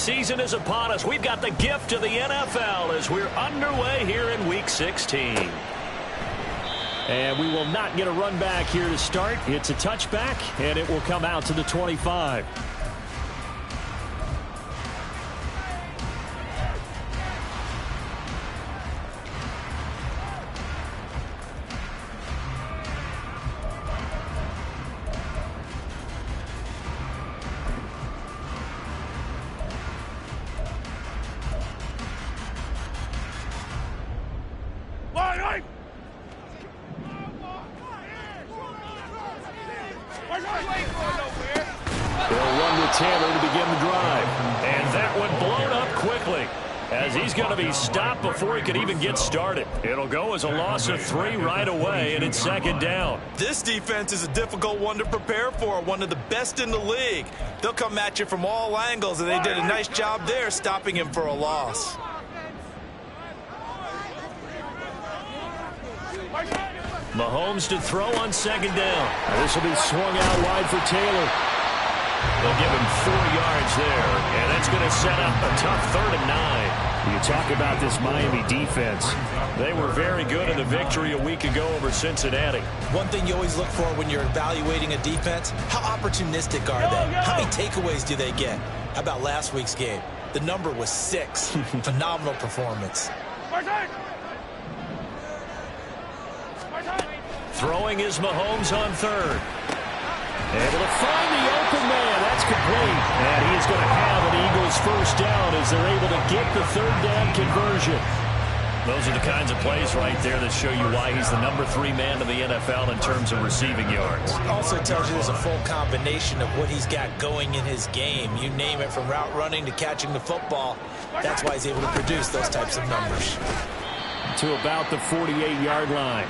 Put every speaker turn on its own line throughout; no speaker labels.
season is upon us. We've got the gift of the NFL as we're underway here in Week 16.
And we will not get a run back here to start. It's a touchback, and it will come out to the 25.
They'll run with Taylor to begin the drive. And that one blown up quickly as he's going to be stopped before he could even get started. It'll go as a loss of 3 right away, and it's second down.
This defense is a difficult one to prepare for, one of the best in the league. They'll come at you from all angles, and they did a nice job there stopping him for a loss.
Mahomes to throw on second down. This will be swung out wide for Taylor. They'll give him 4 yards there, and that's going to set up a tough 3rd and 9.
You talk about this Miami defense.
They were very good in the victory a week ago over Cincinnati.
One thing you always look for when you're evaluating a defense, how opportunistic are they? How many takeaways do they get? How about last week's game? The number was 6. Phenomenal performance.
Throwing is Mahomes on 3rd. Able to find the open man. That's complete. And he is going to have an Eagles first down as they're able to get the 3rd down conversion. Those are the kinds of plays right there that show you why he's the number 3 man in the NFL in terms of receiving yards.
Also tells you there's a full combination of what he's got going in his game. You name it, from route running to catching the football. That's why he's able to produce those types of numbers.
To about the 48-yard line.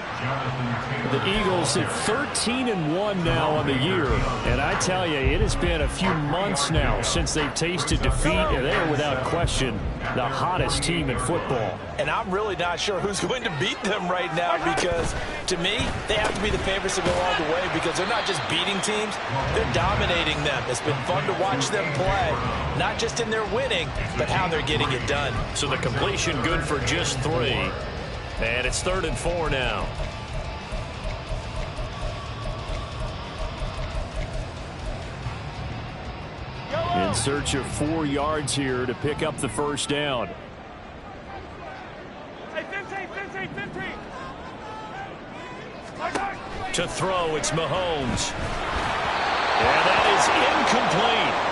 The Eagles sit 13-1 now on the year. And I tell you, it has been a few months now since they've tasted defeat, and they are without question the hottest team in football.
And I'm really not sure who's going to beat them right now, because to me, they have to be the favorites to go all the way, because they're not just beating teams, they're dominating them. It's been fun to watch them play, not just in their winning, but how they're getting it done.
So the completion good for just 3. And it's 3rd and 4 now.
In search of 4 yards here to pick up the first down.
To throw, it's Mahomes. And that is incomplete.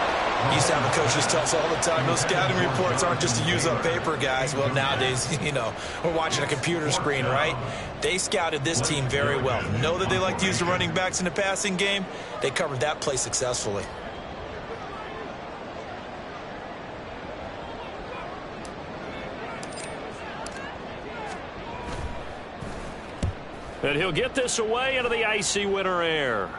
Used to have a coach just tell us all the time, those scouting reports aren't just to use up paper, guys. Well, nowadays, we're watching a computer screen, right? They scouted this team very well. Know that they like to use the running backs in the passing game. They covered that play successfully.
And he'll get this away into the icy winter air.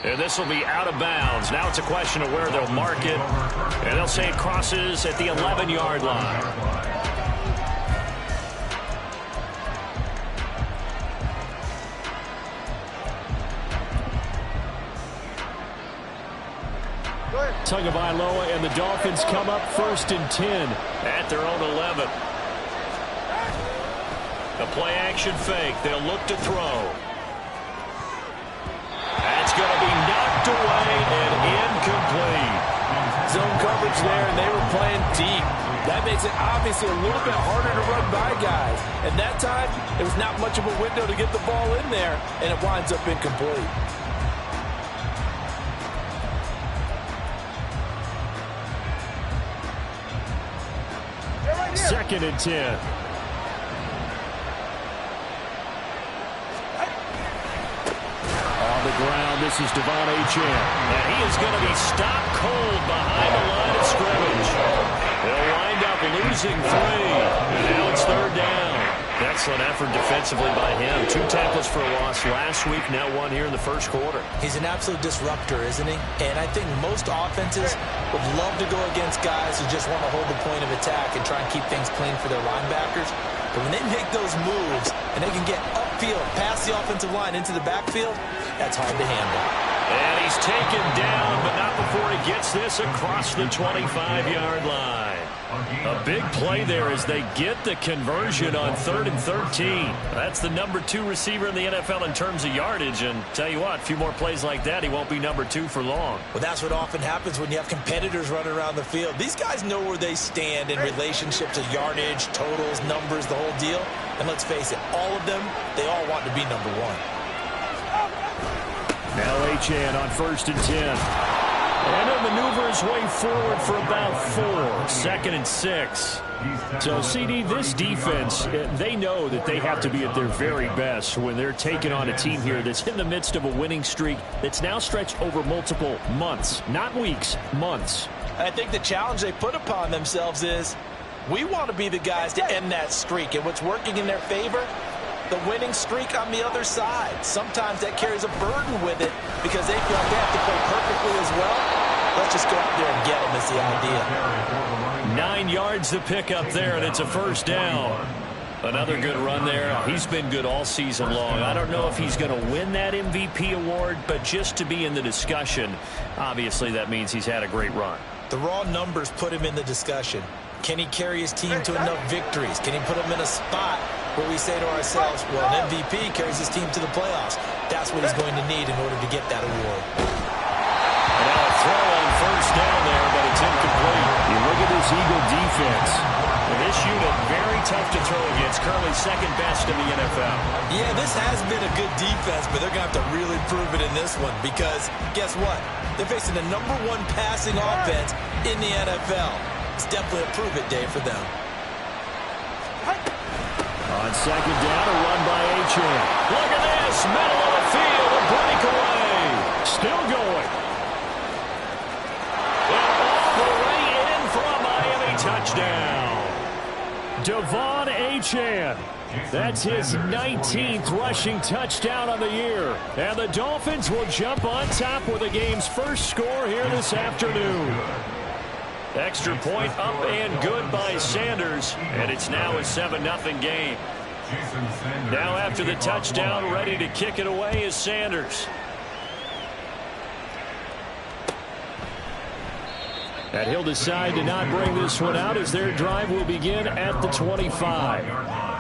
And this will be out of bounds. Now it's a question of where they'll mark it. And they'll say it crosses at the 11-yard line.
Tagovailoa and the Dolphins come up 1st and 10.
At their own 11. The play-action fake. They'll look to throw. That's going to be knocked away and incomplete.
Zone coverage there, and they were playing deep. That makes it obviously a little bit harder to run by guys. And that time, it was not much of a window to get the ball in there, and it winds up incomplete.
2nd and 10. Ground. This is Devon Achane.
And he is going to be stopped cold behind the line of scrimmage. They'll wind up losing 3. And now it's 3rd down. Excellent effort defensively by him. 2 tackles for a loss last week, now 1 here in the first quarter.
He's an absolute disruptor, isn't he? And I think most offenses would love to go against guys who just want to hold the point of attack and try and keep things clean for their linebackers. But when they make those moves and they can get upfield past the offensive line into the backfield, that's hard to handle.
And he's taken down, but not before he gets this across the 25-yard line. A big play there as they get the conversion on 3rd and 13. That's the number 2 receiver in the NFL in terms of yardage. And tell you what, a few more plays like that, he won't be number 2 for long.
Well, that's what often happens when you have competitors running around the field. These guys know where they stand in relationship to yardage, totals, numbers, the whole deal. And let's face it, all of them, they all want to be number 1.
Now Achane on 1st and 10. And he'll maneuver his way forward for about 4. 2nd and 6. So, CD, this defense, they know that they have to be at their very best when they're taking on a team here that's in the midst of a winning streak that's now stretched over multiple months. Not weeks, months.
I think the challenge they put upon themselves is we want to be the guys to end that streak. And what's working in their favor? The winning streak on the other side. Sometimes that carries a burden with it because they feel like they have to play perfectly as well. Let's just go out there and get them is the idea.
9 yards to pick up there, and it's a 1st down. Another good run there. He's been good all season long. I don't know if he's going to win that MVP award, but just to be in the discussion, obviously that means he's had a great run.
The raw numbers put him in the discussion. Can he carry his team to enough victories? Can he put them in a spot where we say to ourselves, well, an MVP carries his team to the playoffs. That's what he's going to need in order to get that award.
And now a throw on 1st down there, but it's incomplete. You look at this Eagle defense. And this unit, very tough to throw against. Currently 2nd best in the NFL.
Yeah, this has been a good defense, but they're going to have to really prove it in this one because guess what? They're facing the number 1 passing offense in the NFL. It's definitely a prove-it day for them.
On 2nd down, a run by Achane. Look at this, middle of the field, a breakaway. Still going. And all the way in for a Miami touchdown. Devon Achane. That's his 19th rushing touchdown on the year. And the Dolphins will jump on top with the game's first score here this afternoon. Extra point up and good by Sanders, and it's now a 7-0 game. Now after the touchdown, ready to kick it away is Sanders. And he'll decide to not bring this one out as their drive will begin at the 25.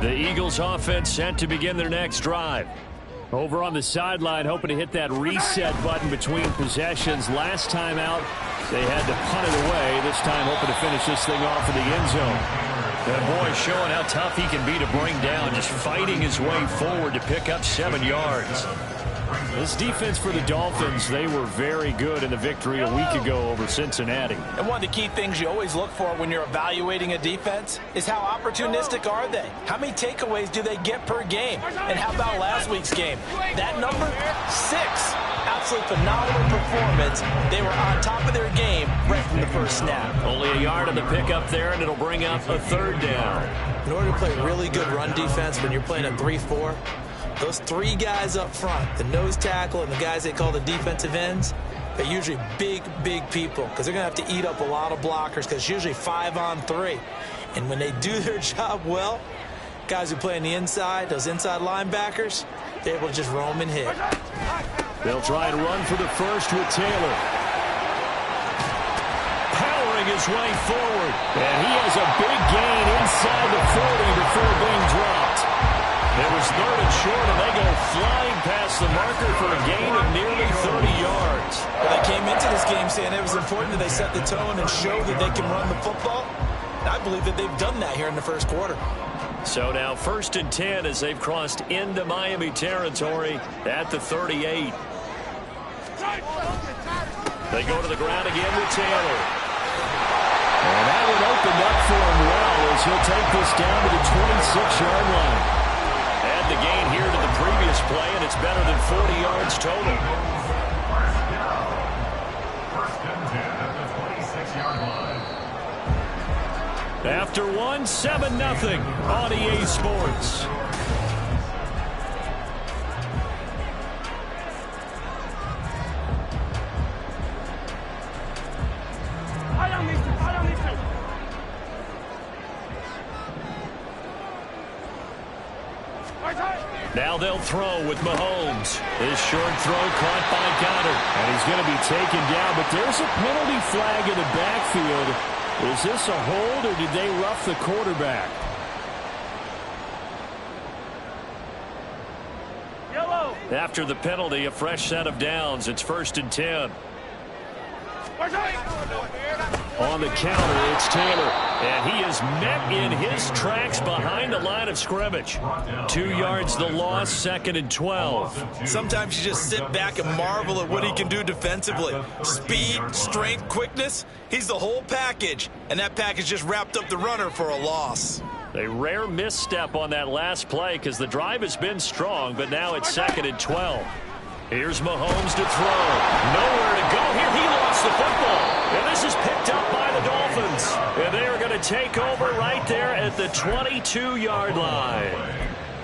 The Eagles offense set to begin their next drive. Over on the sideline, hoping to hit that reset button between possessions. Last time out, they had to punt it away. This time, hoping to finish this thing off in the end zone. And boy, showing how tough he can be to bring down, just fighting his way forward to pick up 7 yards. This defense for the Dolphins, they were very good in the victory a week ago over Cincinnati.
And one of the key things you always look for when you're evaluating a defense is how opportunistic are they? How many takeaways do they get per game? And how about last week's game? That number, 6. Absolutely phenomenal performance. They were on top of their game right from the first snap.
Only a yard on the pickup there, and it'll bring up a 3rd down.
In order to play really good run defense when you're playing a 3-4, those 3 guys up front, the nose tackle and the guys they call the defensive ends, they're usually big, big people because they're going to have to eat up a lot of blockers because it's usually 5-on-3. And when they do their job well, guys who play on the inside, those inside linebackers, they're able to just roam and hit.
They'll try and run for the first with Taylor. Powering his way forward. And he has a big gain inside the 40 before being dropped. It was 3rd and short, and they go flying past the marker for a gain of nearly 30 yards.
Well, they came into this game saying it was important that they set the tone and show that they can run the football. And I believe that they've done that here in the first quarter.
So now 1st and 10 as they've crossed into Miami territory at the 38. They go to the ground again with Taylor. And that one opened up for him well as he'll take this down to the 26-yard line. Add the gain here to the previous play, and it's better than 40 yards total. After one, 7-0 on EA Sports. Now they'll throw with Mahomes. This short throw caught by Goddard. And he's going to be taken down, but there's a penalty flag in the backfield. Is this a hold, or did they rough the quarterback?
Yellow.
After the penalty, a fresh set of downs. It's 1st and 10. On the counter, it's Taylor. And he is met in his tracks behind the line of scrimmage. 2 yards the loss, 2nd and 12.
Sometimes you just sit back and marvel at what he can do defensively. Speed, strength, quickness. He's the whole package. And that package just wrapped up the runner for a loss.
A rare misstep on that last play because the drive has been strong, but now it's 2nd and 12. Here's Mahomes to throw. Nowhere to go here. He lost the football. And this is picked up by the Dolphins. And they are going to take over right there at the 22-yard line.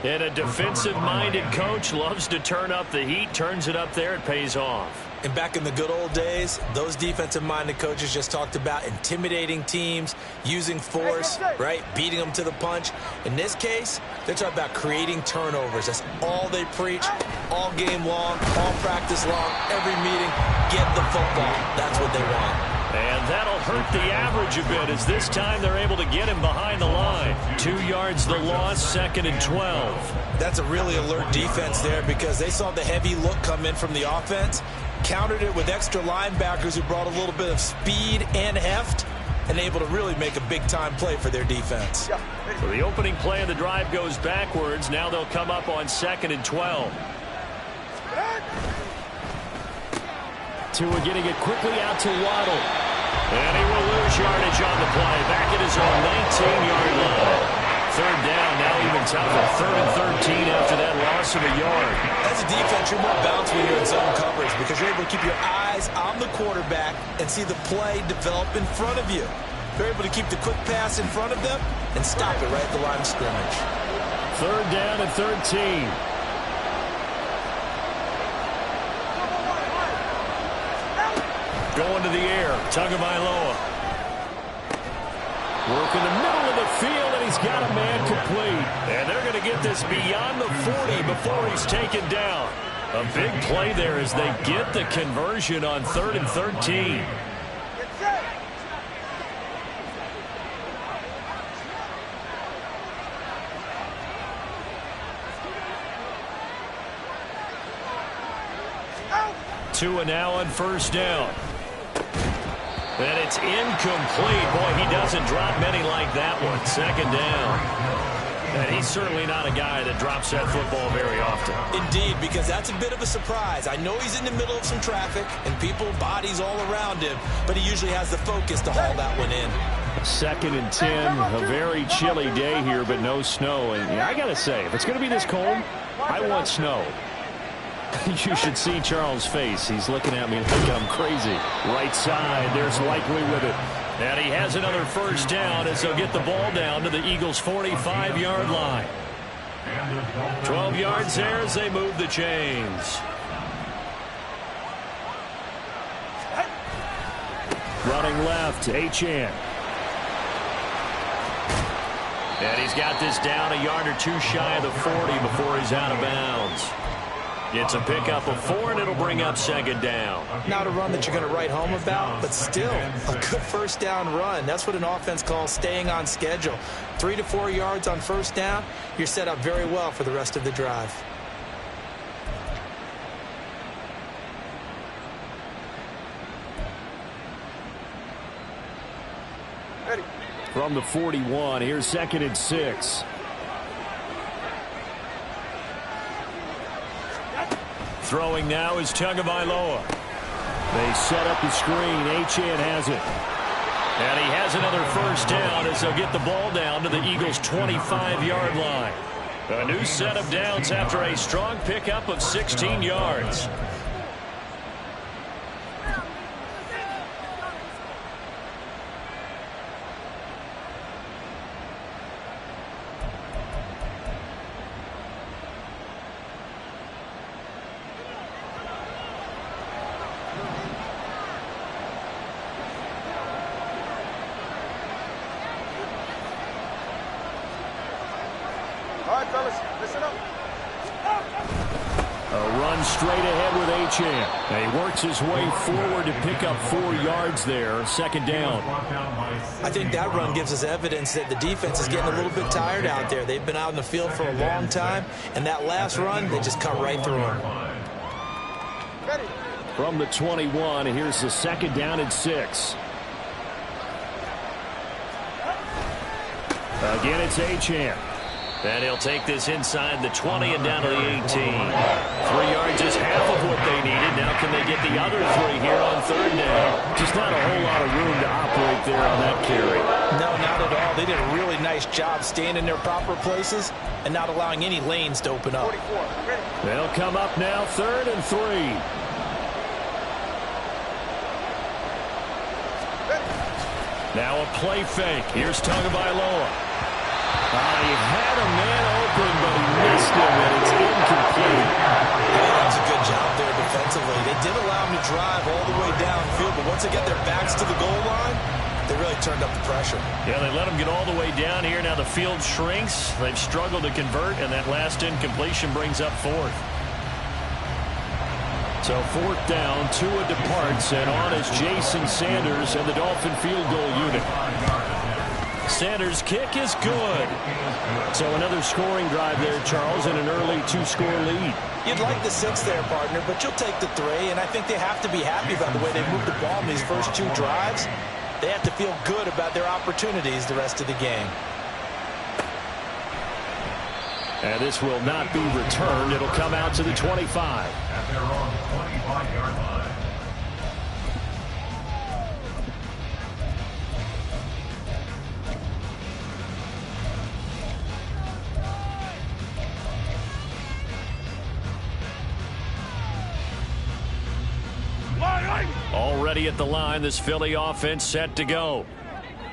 And a defensive-minded coach loves to turn up the heat, turns it up there, it pays off.
And back in the good old days, those defensive-minded coaches just talked about intimidating teams, using force, right, beating them to the punch. In this case, they're talking about creating turnovers. That's all they preach, all game long, all practice long, every meeting. Get the football. That's what they want.
And that'll hurt the average a bit as this time they're able to get him behind the line. 2 yards the loss, 2nd and 12.
That's a really alert defense there because they saw the heavy look come in from the offense, countered it with extra linebackers who brought a little bit of speed and heft, and able to really make a big-time play for their defense.
So the opening play of the drive goes backwards. Now they'll come up on 2nd and 12. Tua getting it quickly out to Waddle. And he will lose yardage on the play. Back at his own 19-yard line. 3rd down, now even tougher. 3rd and 13 after that loss of a yard.
As a defense, you're more balanced when you're in zone coverage because you're able to keep your eyes on the quarterback and see the play develop in front of you. They're able to keep the quick pass in front of them and stop it right at the line of scrimmage.
3rd down and 13. Going to the air, Tagovailoa. Working the middle of the field, and he's got a man complete. And they're going to get this beyond the 40 before he's taken down. A big play there as they get the conversion on 3rd and 13. Tua now on 1st down. And it's incomplete. Boy, he doesn't drop many like that one. 2nd down. And he's certainly not a guy that drops that football very often.
Indeed, because that's a bit of a surprise. I know he's in the middle of some traffic and people, bodies all around him, but he usually has the focus to haul that one in.
2nd and 10. A very chilly day here, but no snow. And I got to say, if it's going to be this cold, I want snow. You should see Charles' face. He's looking at me like I'm crazy. Right side, there's Likely with it. And he has another 1st down as they'll get the ball down to the Eagles' 45-yard line. 12 yards there as they move the chains. Running left, Achane. And he's got this down a yard or two shy of the 40 before he's out of bounds. It's a pickup of 4, and it'll bring up 2nd down.
Not a run that you're going to write home about, but still a good 1st down run. That's what an offense calls staying on schedule. 3 to 4 yards on 1st down, you're set up very well for the rest of the drive.
Ready.
From the 41, here's 2nd and 6. Throwing now is Tagovailoa. They set up the screen. Achane has it. And he has another 1st down as they'll get the ball down to the Eagles' 25-yard line. A new set of downs after a strong pickup of 16 yards.
All right, fellas, listen up.
A run straight ahead with Achane. And he works his way forward to pick up 4 yards there. Second down.
I think that run gives us evidence that the defense is getting a little bit tired out there. They've been out in the field for a long time, and that last run, they just cut right through them.
From the 21, here's the second down and 6. Again, it's Achane. And he'll take this inside the 20 and down to the 18. 3 yards is half of what they needed. Now can they get the other 3 here on third down? Just not a whole lot of room to operate there on that carry.
No, not at all. They did a really nice job staying in their proper places and not allowing any lanes to open up.
They'll come up now, 3rd and 3. Now a play fake. Here's Tagovailoa. He had a man open, but he missed him, and it's incomplete.
That was a good job there defensively. They did allow him to drive all the way downfield, but once they get their backs to the goal line, they really turned up the pressure.
Yeah, they let him get all the way down here. Now the field shrinks. They've struggled to convert, and that last incompletion brings up 4th. So 4th down, Tua departs, and on is Jason Sanders and the Dolphin field goal unit. Sanders' kick is good. So another scoring drive there, Charles, and an early 2-score lead.
You'd like the 6 there, partner, but you'll take the 3, and I think they have to be happy about the way they moved the ball in these first 2 drives. They have to feel good about their opportunities the rest of the game.
And this will not be returned. It'll come out to the 25.
At their own 25-yard line.
Already at the line, this Philly offense set to go.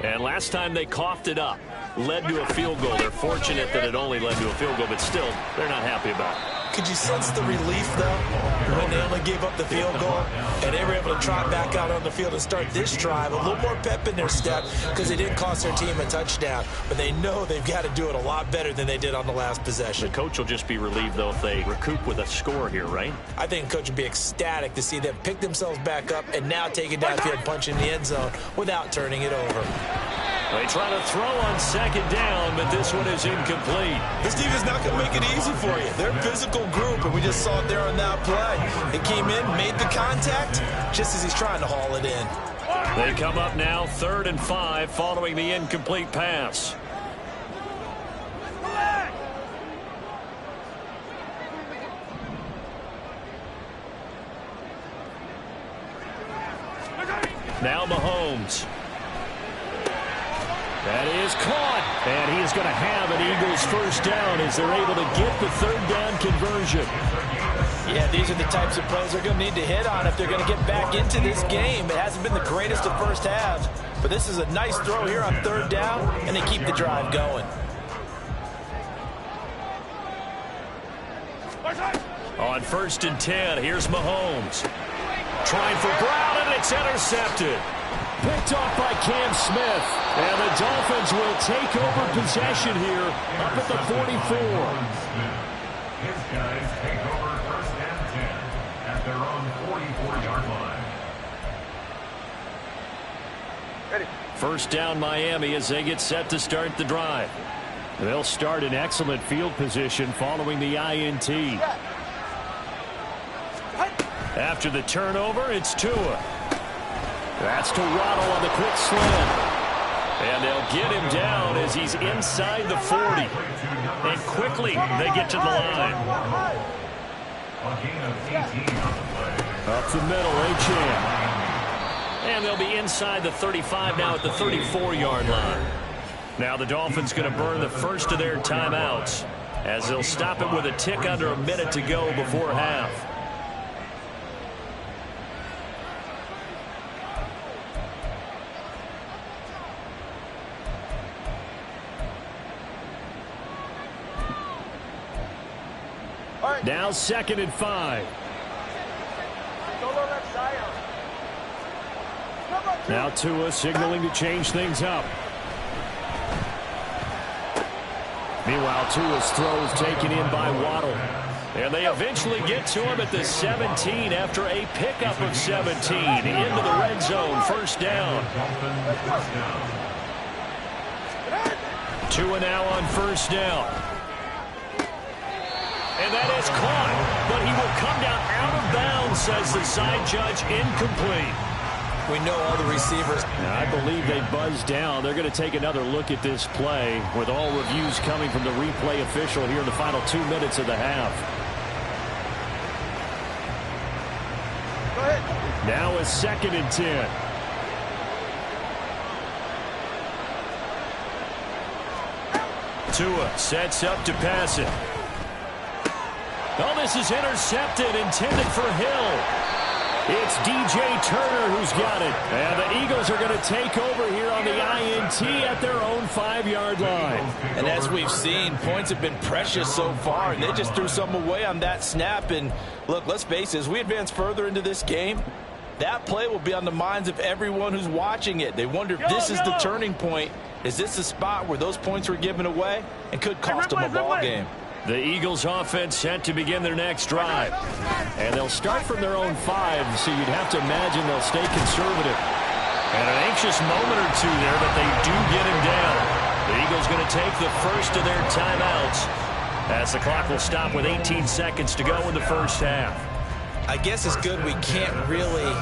And last time they coughed it up, led to a field goal. They're fortunate that it only led to a field goal, but still, they're not happy about it.
Could you sense the relief, though, when they only gave up the field goal and they were able to trot back out on the field and start this drive? A little more pep in their step because they didn't cost their team a touchdown, but they know they've got to do it a lot better than they did on the last possession.
The coach will just be relieved, though, if they recoup with a score here, right?
I think the coach would be ecstatic to see them pick themselves back up and now take it downfield and punch in the end zone without turning it over.
They try to throw on second down, but this one is incomplete.
This defense is not going to make it easy for you. They're a physical group, and we just saw it there on that play. It came in, made the contact, just as he's trying to haul it in.
They come up now 3rd and 5 following the incomplete pass. Now Mahomes. That is caught, and he is going to have an Eagles first down as they're able to get the 3rd down conversion.
Yeah, these are the types of plays they're going to need to hit on if they're going to get back into this game. It hasn't been the greatest of first halves, but this is a nice throw here on 3rd down, and they keep the drive going.
On 1st and 10, here's Mahomes. Trying for Brown, and it's intercepted. Picked off by Cam Smith. And the Dolphins will take over possession here up at the 44.
His guys take over 1st and 10 at their own 44-yard line.
First down Miami as they get set to start the drive. They'll start in excellent field position following the INT. After the turnover, it's Tua. That's to Waddle on the quick slant. And they'll get him down as he's inside the 40. And quickly, they get to the line. Up the middle, Achane. And they'll be inside the 35 now at the 34-yard line. Now the Dolphins going to burn the first of their timeouts as they'll stop it with a tick under a minute to go before half. Now 2nd and 5. Now Tua signaling to change things up. Meanwhile, Tua's throw is taken in by Waddle. And they eventually get to him at the 17 after a pickup of 17 into the red zone. First down. 2 and now on first down. And that is caught, but he will come down out of bounds, says the side judge. Incomplete.
We know all the receivers.
I believe they buzzed down. They're going to take another look at this play with all reviews coming from the replay official here in the final 2 minutes of the half. Now a 2nd and 10. Tua sets up to pass it. Oh, this is intercepted, intended for Hill. It's DJ Turner who's got it. And the Eagles are going to take over here on the INT at their own 5-yard line.
And as we've seen, points have been precious so far, and they just threw some away on that snap. And look, let's face it, as we advance further into this game, that play will be on the minds of everyone who's watching it. They wonder if this is the turning point. Is this the spot where those points were given away and could cost them a ball game?
The Eagles offense set to begin their next drive. And they'll start from their own 5, so you'd have to imagine they'll stay conservative. And an anxious moment or two there, but they do get him down. The Eagles going to take the first of their timeouts as the clock will stop with 18 seconds to go in the first half.
I guess it's good we can't really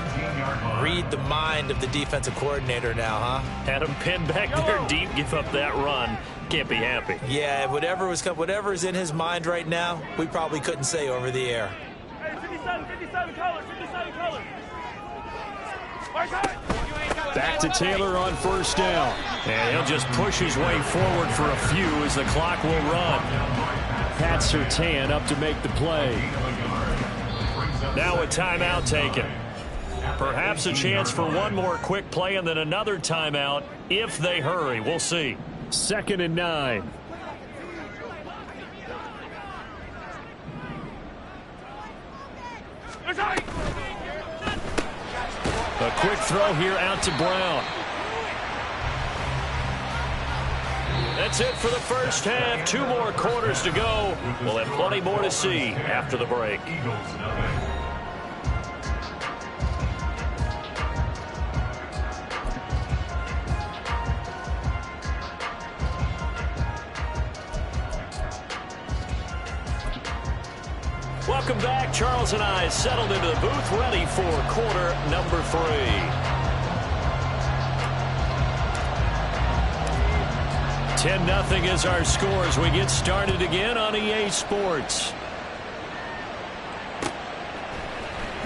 read the mind of the defensive coordinator now, huh?
Had him pinned back there deep, give up that run. Can't be happy.
Yeah, whatever's in his mind right now, we probably couldn't say over the air.
Hey, 57 colors.
Back to Taylor on first down. And he'll just push his way forward for a few as the clock will run. Pat Surtain up to make the play. Now a timeout taken. Perhaps a chance for one more quick play and then another timeout if they hurry. We'll see. 2nd and 9. A quick throw here out to Brown. That's it for the first half. 2 more quarters to go. We'll have plenty more to see after the break. Welcome back. Charles and I settled into the booth, ready for quarter number 3. 10-0 is our score as we get started again on EA Sports.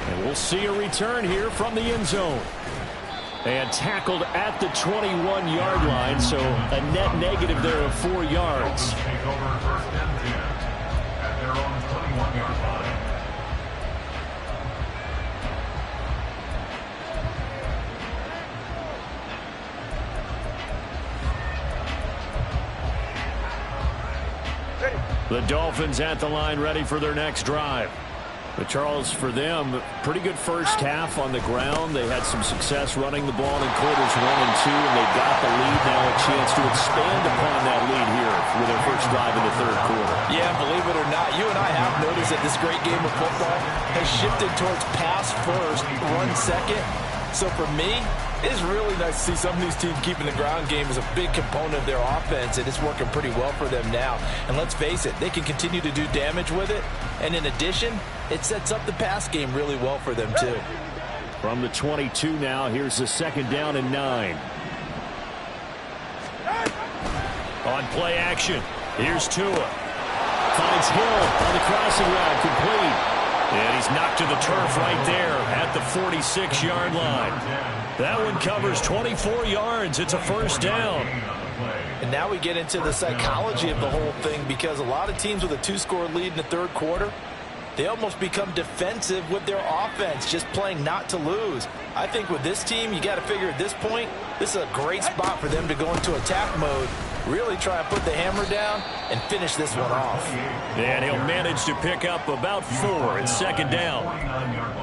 And we'll see a return here from the end zone. And tackled at the 21-yard line, so a net negative there of 4 yards.
Take over first and 10 at their own 21-yard line.
The Dolphins at the line ready for their next drive. But Charles, for them, pretty good first half on the ground. They had some success running the ball in quarters 1 and 2, and they got the lead. Now a chance to expand upon that lead here with their first drive in the 3rd quarter.
Yeah, believe it or not, you and I have noticed that this great game of football has shifted towards pass first, run second. So for me, it's really nice to see some of these teams keeping the ground game as a big component of their offense, and it's working pretty well for them now. And let's face it, they can continue to do damage with it. And in addition, it sets up the pass game really well for them, too.
From the 22 now, here's the 2nd down and 9. On play action, here's Tua. Finds Hill on the crossing route, complete. And he's knocked to the turf right there at the 46-yard line. That one covers 24 yards. It's a first down.
And now we get into the psychology of the whole thing, because a lot of teams with a 2-score lead in the 3rd quarter, they almost become defensive with their offense, just playing not to lose. I think with this team, you got to figure at this point, this is a great spot for them to go into attack mode, really try and put the hammer down and finish this one off.
And he'll manage to pick up about 4 at 2nd down.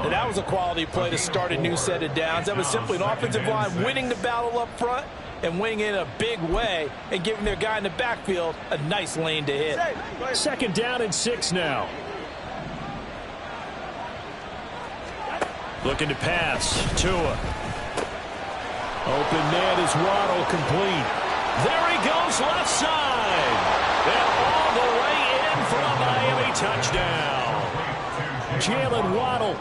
And that was a quality play to start a new set of downs. That was simply an offensive line winning the battle up front and winning in a big way and giving their guy in the backfield a nice lane to hit.
2nd down and 6 now. Looking to pass. Tua. Open man is Waddle, complete. There he goes, left side. And all the way in for a Miami touchdown. Jalen Waddle,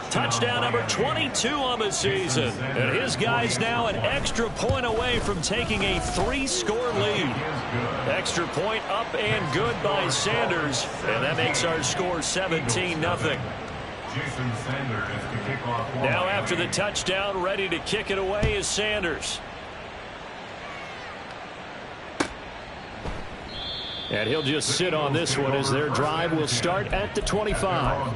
touchdown number 22 on the season. And his guys now an extra point away from taking a 3-score lead. Extra point up and good by Sanders. And that makes our score 17-0. Now after the touchdown, ready to kick it away is Sanders. And he'll just sit on this one as their drive will start at the 25.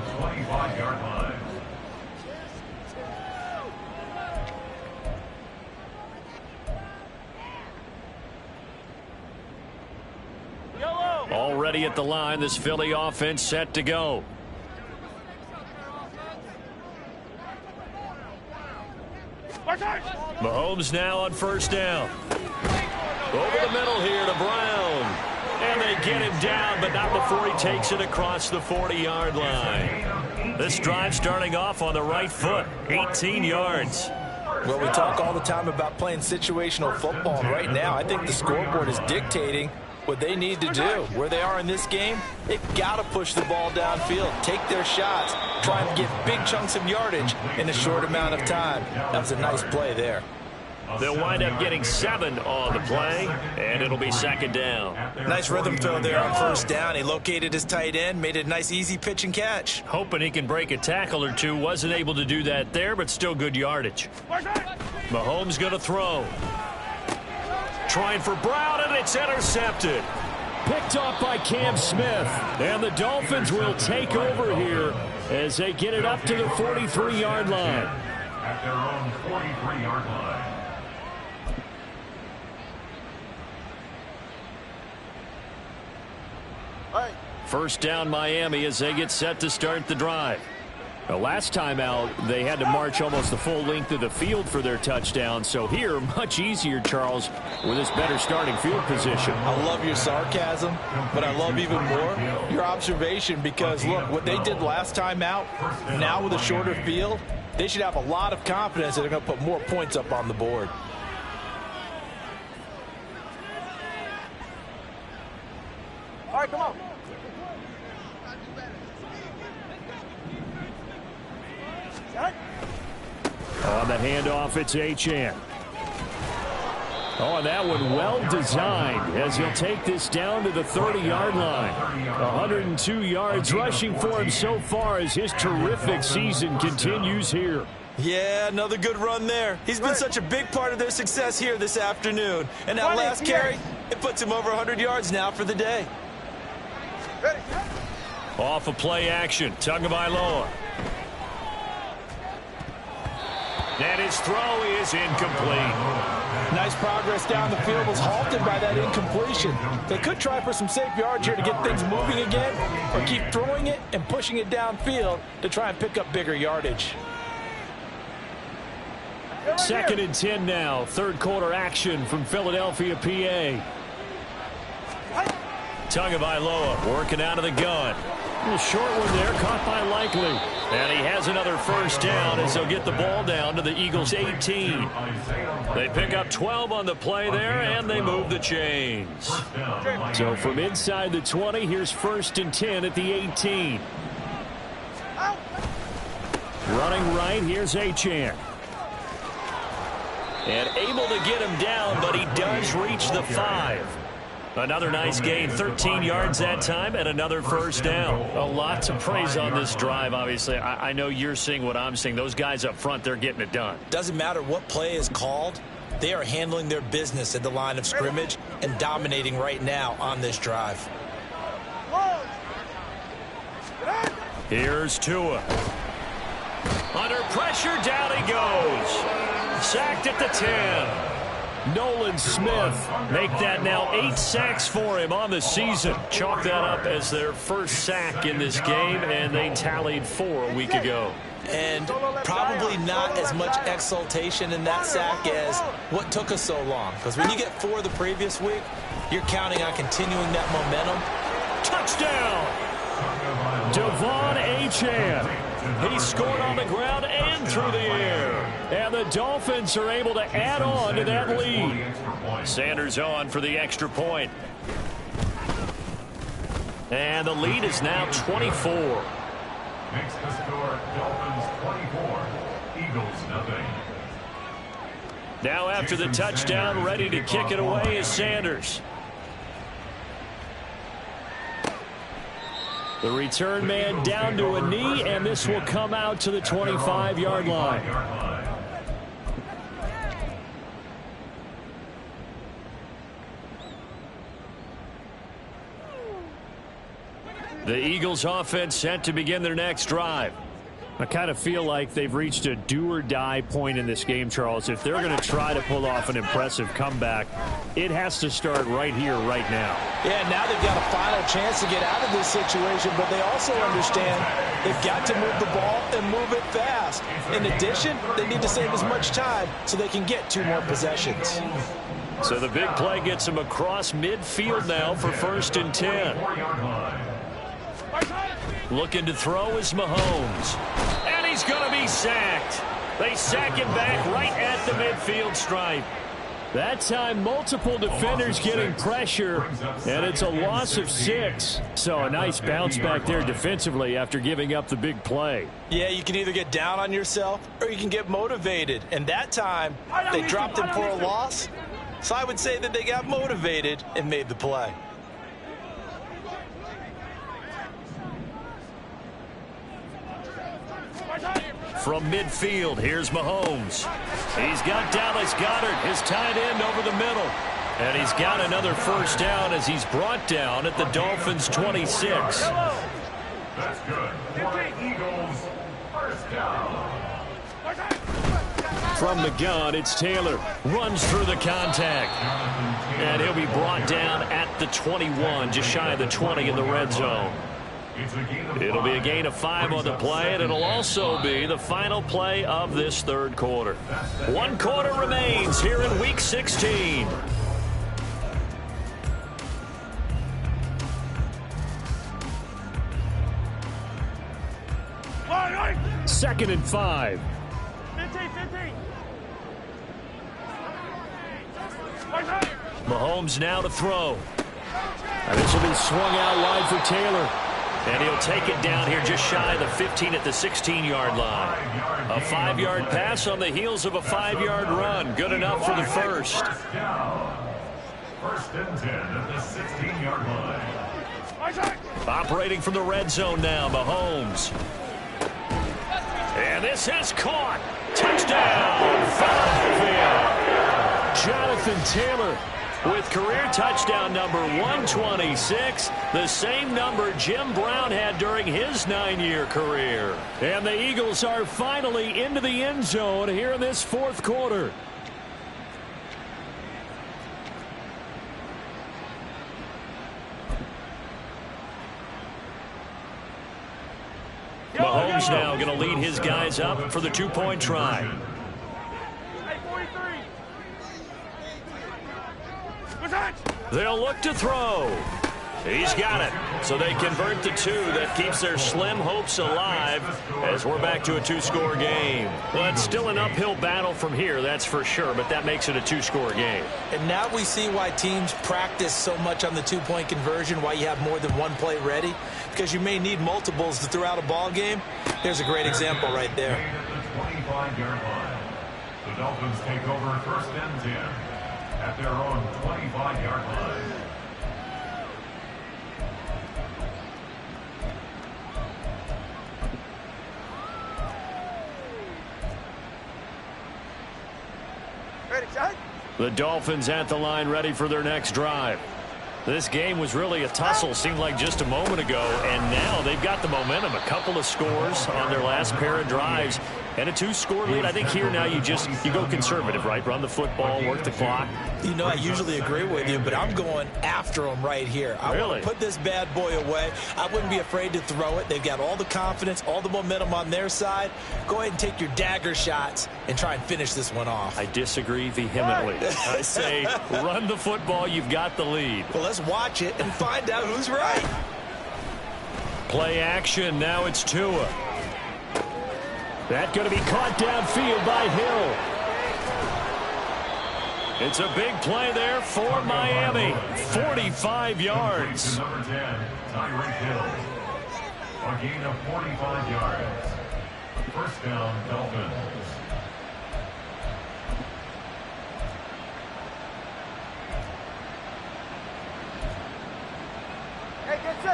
Already at the line, this Philly offense set to go. Mahomes now on first down. Over the middle here to Brown. And they get him down, but not before he takes it across the 40-yard line. This drive starting off on the right foot, 18 yards.
Well, we talk all the time about playing situational football. And right now, I think the scoreboard is dictating what they need to do. Where they are in this game, they've got to push the ball downfield, take their shots, try and get big chunks of yardage in a short amount of time. That was a nice play there.
They'll wind up getting 7 on the play, and it'll be second down.
Nice rhythm throw there on first down. He located his tight end, made it a nice easy pitch and catch.
Hoping he can break a tackle or two. Wasn't able to do that there, but still good yardage. Mahomes going to throw. Trying for Brown, and it's intercepted. Picked off by Cam Smith. And the Dolphins will take over here as they get it up to the 43-yard line.
At their own 43-yard line.
First down Miami as they get set to start the drive. The last time out, they had to march almost the full length of the field for their touchdown. So here, much easier, Charles, with this better starting field position.
I love your sarcasm, but I love even more your observation because, look, what they did last time out, now with a shorter field, they should have a lot of confidence that they're going to put more points up on the board.
All right, come on.
On the handoff, it's Achane. Oh, and that one well designed as he'll take this down to the 30-yard line. 102 yards rushing for him so far as his terrific season continues here.
Yeah, another good run there. He's been such a big part of their success here this afternoon. And that last carry, it puts him over 100 yards now for the day.
Off a play action, Tagovailoa. And his throw is incomplete.
Nice progress down the field was halted by that incompletion. They could try for some safe yards here to get things moving again, or keep throwing it and pushing it downfield to try and pick up bigger yardage.
Second and 10 now. Third quarter action from Philadelphia, PA. Tagovailoa working out of the gun. A little short one there, caught by Likely. And he has another first down as they'll get the ball down to the Eagles' 18. They pick up 12 on the play there, and they move the chains. So from inside the 20, here's first and 10 at the 18. Running right, here's Achane. And able to get him down, but he does reach the 5. Another nice gain, 13 yards that time, and another first down. A lot to praise on this drive, obviously. I know you're seeing what I'm seeing. Those guys up front, they're getting it done.
Doesn't matter what play is called. They are handling their business at the line of scrimmage and dominating right now on this drive.
Here's Tua. Under pressure, down he goes. Sacked at the 10. Nolan Smith make that now 8 sacks for him on the season. Chalk that up as their first sack in this game, and they tallied 4 a week ago.
And probably not as much exultation in that sack as what took us so long. Because when you get 4 the previous week, you're counting on continuing that momentum.
Touchdown! Devon Achane.
He scored on the ground and through the air. And the Dolphins are able to add on to that lead. Sanders on for the extra point. And the lead is now 24.
Makes the score Dolphins 24, Eagles nothing.
Now after the touchdown, ready to kick it away is Sanders. The return man down to a knee, and this will come out to the 25-yard line. The Eagles offense set to begin their next drive. I kind of feel like they've reached a do-or-die point in this game, Charles. If they're going to try to pull off an impressive comeback, it has to start right here, right now.
Yeah, now they've got a final chance to get out of this situation, but they also understand they've got to move the ball and move it fast. In addition, they need to save as much time so they can get 2 more possessions.
So the big play gets them across midfield now for 1st and 10. Looking to throw is Mahomes. And he's going to be sacked. They sack him back right at the midfield stripe. That time, multiple defenders getting pressure, and it's a loss of 6. So a nice bounce back there defensively after giving up the big play.
Yeah, you can either get down on yourself or you can get motivated. And that time, they dropped him for a loss. So I would say that they got motivated and made the play.
From midfield, here's Mahomes. He's got Dallas Goedert, his tight end, over the middle. And he's got another 1st down as he's brought down at the Dolphins' 26.
That's good. For Eagles, 1st down.
From the gun, it's Taylor. Runs through the contact. And he'll be brought down at the 21, just shy of the 20 in the red zone. It'll be a gain of 5 on the play, and it'll also be the final play of this 3rd quarter. 1 quarter remains here in Week 16. Second and 5.
15.
Mahomes now to throw. And this will be swung out wide for Taylor. And he'll take it down here just shy of the 15 at the 16-yard line. A 5-yard pass on the heels of a 5-yard run. Good enough for the first.
1st and 10 at the 16-yard line.
Operating from the red zone now, Mahomes. And this has caught. Touchdown, Philadelphia. Jonathan Taylor with career touchdown number 126, the same number Jim Brown had during his 9-year career. And the Eagles are finally into the end zone here in this 4th quarter. Mahomes now going to lead his guys up for the 2-point try. They'll look to throw. He's got it. So they convert the 2. That keeps their slim hopes alive as we're back to a 2-score game. Well, it's still an uphill battle from here, that's for sure, but that makes it a 2-score game.
And now we see why teams practice so much on the 2-point conversion, why you have more than one play ready, because you may need multiples to throw out a ball game. Here's a great example right there.
The 25-yard line. The Dolphins take over 1st and 10 at their own 25-yard line.
The Dolphins at the line ready for their next drive. This game was really a tussle, seemed like just a moment ago, and now they've got the momentum. A couple of scores on their last pair of drives, and a 2-score lead. I think here now you go conservative, right? Run the football, work the clock.
You know, I usually agree with you, but I'm going after them right here. I want to put this bad boy away. I wouldn't be afraid to throw it. They've got all the confidence, all the momentum on their side. Go ahead and take your dagger shots and try and finish this one off.
I disagree vehemently. I say run the football. You've got the lead.
Well, let's watch it and find out who's right.
Play action. Now it's Tua.
That's going to be caught downfield by Hill. It's a big play there for Miami. 45 yards.
Number 10, Tyreek Hill. A gain of 45 yards. First down, Dolphins.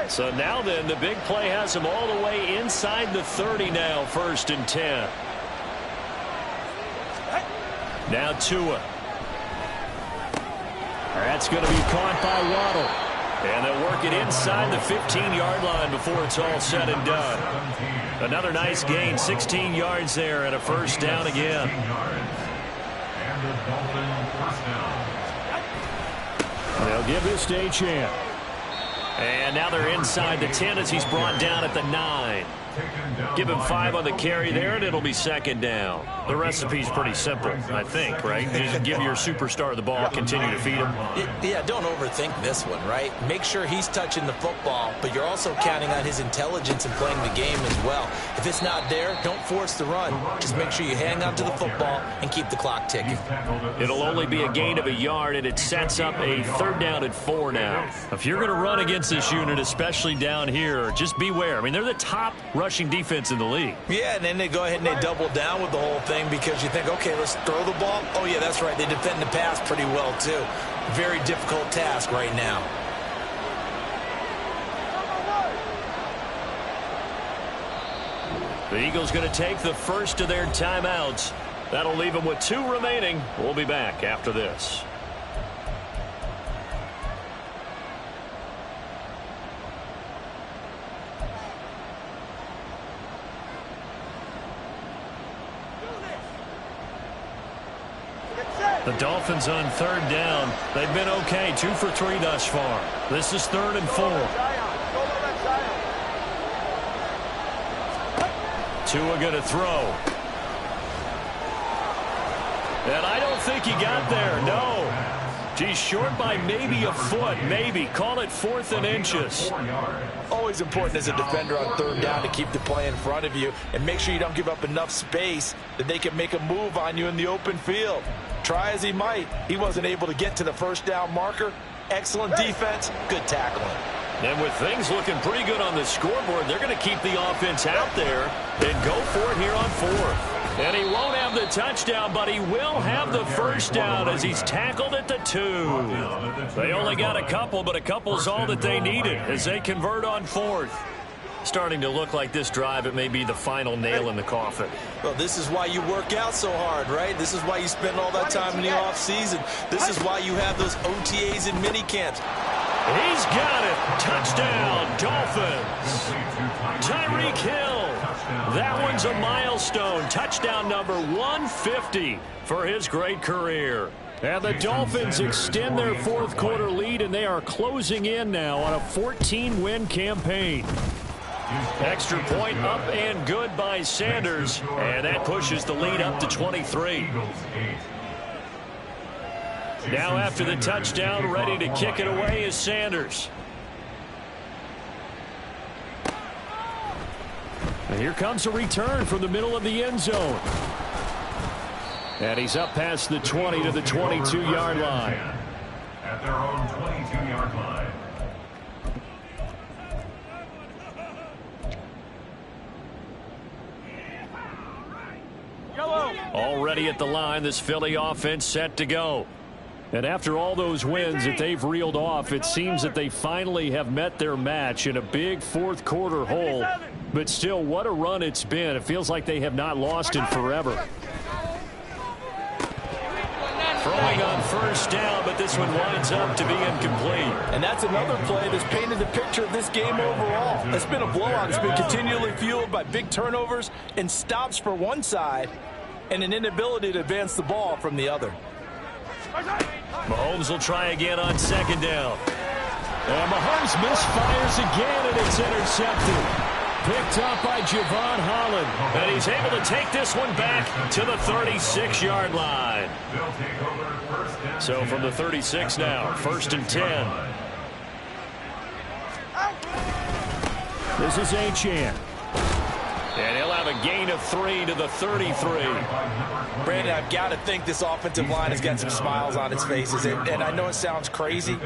So now then, the big play has him all the way inside the 30 now, 1st and 10. Now Tua. That's going to be caught by Waddle. And they'll work it inside the 15-yard line before it's all said and done. Another nice gain, 16 yards there, and a first down again.
And the Dolphins first down.
They'll give this to Achane. And now they're inside the 10 as he's brought down at the 9. Give him 5 on the carry there, and it'll be 2nd down. The recipe's pretty simple, I think, right? Just give your superstar the ball, continue to feed him.
Yeah, don't overthink this one, right? Make sure he's touching the football, but you're also counting on his intelligence in playing the game as well. If it's not there, don't force the run. Just make sure you hang on to the football and keep the clock ticking.
It'll only be a gain of a yard, and it sets up a 3rd down at 4 now. If you're going to run against this unit, especially down here, just beware. I mean, they're the top rushing defense in the league.
Yeah, and then they go ahead and they double down with the whole thing because you think, okay, let's throw the ball. Oh, yeah, that's right. They defend the pass pretty well, too. Very difficult task right now.
The Eagles going to take the first of their timeouts. That'll leave them with 2 remaining. We'll be back after this. The Dolphins on 3rd down. They've been okay, 2 for 3 thus far. This is 3rd and 4. Tua going to throw. And I don't think he got there, no. He's short by maybe a foot, maybe. Call it 4th and inches.
Always important as a defender on 3rd down to keep the play in front of you and make sure you don't give up enough space that they can make a move on you in the open field. Try as he might, he wasn't able to get to the 1st down marker. Excellent defense, good tackling.
And with things looking pretty good on the scoreboard, they're going to keep the offense out there and go for it here on 4th. And he won't have the touchdown, but he will have the first down as he's tackled at the 2. They only got a couple, but a couple's all that they needed as they convert on 4th. Starting to look like this drive, it may be the final nail in the coffin.
Well, this is why you work out so hard, right? This is why you spend all that time in the offseason. This is why you have those OTAs and mini camps.
He's got it. Touchdown, Dolphins. Tyreek Hill. That one's a milestone. Touchdown number 150 for his great career. And the Dolphins extend their 4th quarter lead, and they are closing in now on a 14-win campaign. Extra point up and good by Sanders, and that pushes the lead up to 23. Now after the touchdown, ready to kick it away is Sanders. And here comes a return from the middle of the end zone. And he's up past the 20 to the 22-yard line.
At their own 22-yard line.
Already at the line, this Philly offense set to go. And after all those wins that they've reeled off, it seems that they finally have met their match in a big 4th quarter hole. But still, what a run it's been. It feels like they have not lost in forever. Throwing on 1st down, but this one winds up to be incomplete.
And that's another play that's painted the picture of this game overall. It's been a blowout. It's been continually fueled by big turnovers and stops for one side and an inability to advance the ball from the other.
Mahomes will try again on 2nd down. And Mahomes misfires again, and it's intercepted. Picked up by Javon Holland. And he's able to take this one back to the 36-yard line. So from the 36 now, 1st and 10. This is Achane. And he'll have a gain of 3 to the 33.
Brandon, I've got to think this offensive line has got some smiles on its faces. And I know it sounds crazy,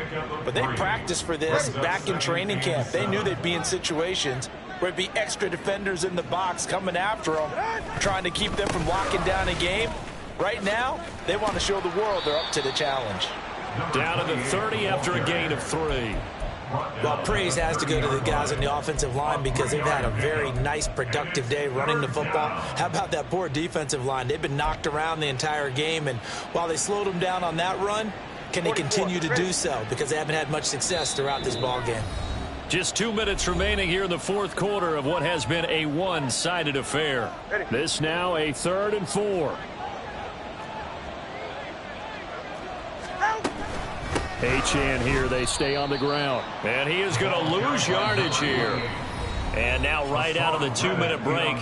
but they practiced for this back in training camp. They knew they'd be in situations where it'd be extra defenders in the box coming after them, trying to keep them from locking down a game. Right now, they want to show the world they're up to the challenge.
Down to the 30 after a gain of 3.
Well, praise has to go to the guys on the offensive line because they've had a very nice, productive day running the football. How about that poor defensive line? They've been knocked around the entire game, and while they slowed them down on that run, can they continue to do so? Because they haven't had much success throughout this ball game.
Just 2 minutes remaining here in the fourth quarter of what has been a one-sided affair. This now a 3rd and 4. Achane here, they stay on the ground. And he is going to lose yardage here. And now right out of the 2-minute break,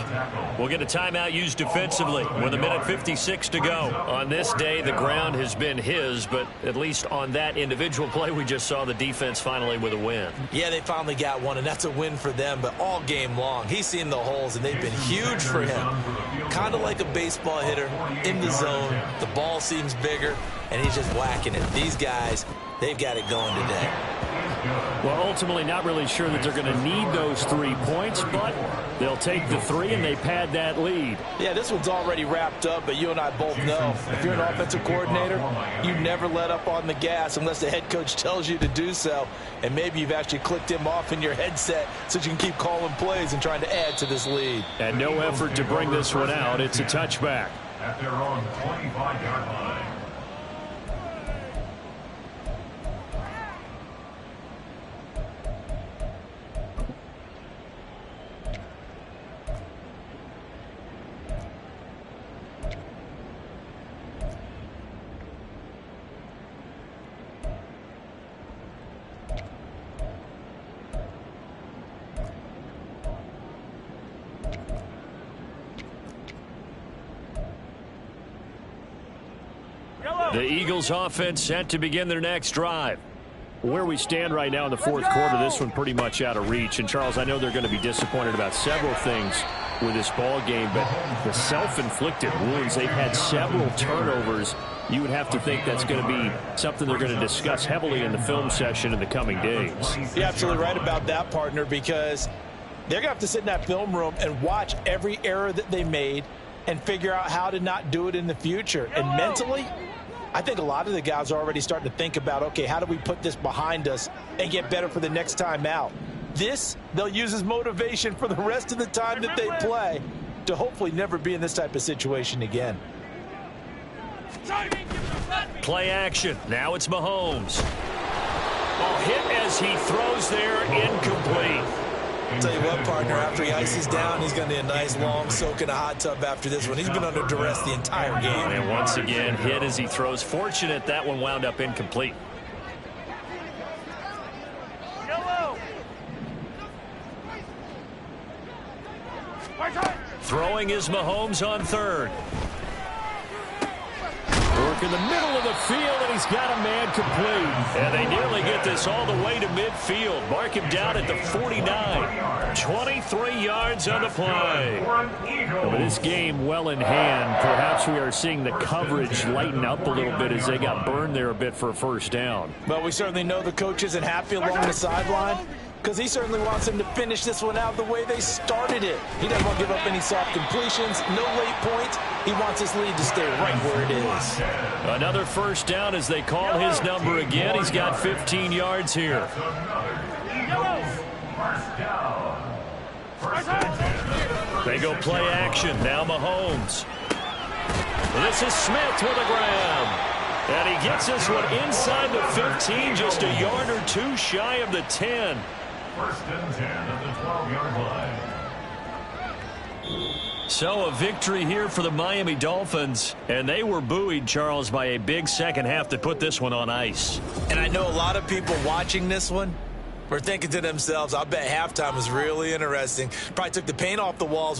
we'll get a timeout used defensively with 1:56 to go. On this day, the ground has been his, but at least on that individual play, we just saw the defense finally with a win.
Yeah, they finally got one, and that's a win for them, but all game long, he's seen the holes, and they've been huge for him. Kind of like a baseball hitter in the zone. The ball seems bigger, and he's just whacking it. These guys, they've got it going today.
Well, ultimately not really sure that they're going to need those 3 points, but they'll take the 3 and they pad that lead.
Yeah, this one's already wrapped up, but you and I both know if you're an offensive coordinator, you never let up on the gas unless the head coach tells you to do so, and maybe you've actually clicked him off in your headset so you can keep calling plays and trying to add to this lead.
And no effort to bring this one out. It's a touchback.
At their own 25-yard line.
The Eagles offense set to begin their next drive. Where we stand right now in the fourth quarter, this one pretty much out of reach. And, Charles, I know they're going to be disappointed about several things with this ball game, but the self-inflicted wounds, they've had several turnovers. You would have to think that's going to be something they're going to discuss heavily in the film session in the coming days.
You're absolutely right about that, partner, because they're going to have to sit in that film room and watch every error that they made and figure out how to not do it in the future. And mentally, I think a lot of the guys are already starting to think about, okay, how do we put this behind us and get better for the next time out? This, they'll use as motivation for the rest of the time that they play to hopefully never be in this type of situation again.
Play action. Now it's Mahomes. Ball hit as he throws there, incomplete.
I'll tell you what, partner, after he ices down, he's going to need a nice long soak in a hot tub after this one. He's been under duress the entire game.
And once again, hit as he throws. Fortunate that one wound up incomplete. Throwing is Mahomes on 3rd. Work in the middle of the field, and he's got a man complete. And they nearly get this all the way to midfield. Mark him down at the 49. 23 yards on the play. But this game well in hand. Perhaps we are seeing the coverage lighten up a little bit as they got burned there a bit for a first down.
Well, we certainly know the coach isn't happy along the sideline, because he certainly wants them to finish this one out the way they started it. He doesn't want to give up any soft completions, no late points. He wants his lead to stay right where it is.
Another first down as they call his number again. He's got 15 yards here. They go play action. Now Mahomes. This is Smith with a grab. And he gets this one inside the 15, just a yard or two shy of the 10.
First and 10 at the 12-yard line.
So a victory here for the Miami Dolphins. And they were buoyed, Charles, by a big second half that put this one on ice.
And I know a lot of people watching this one were thinking to themselves, I bet halftime was really interesting. Probably took the paint off the walls.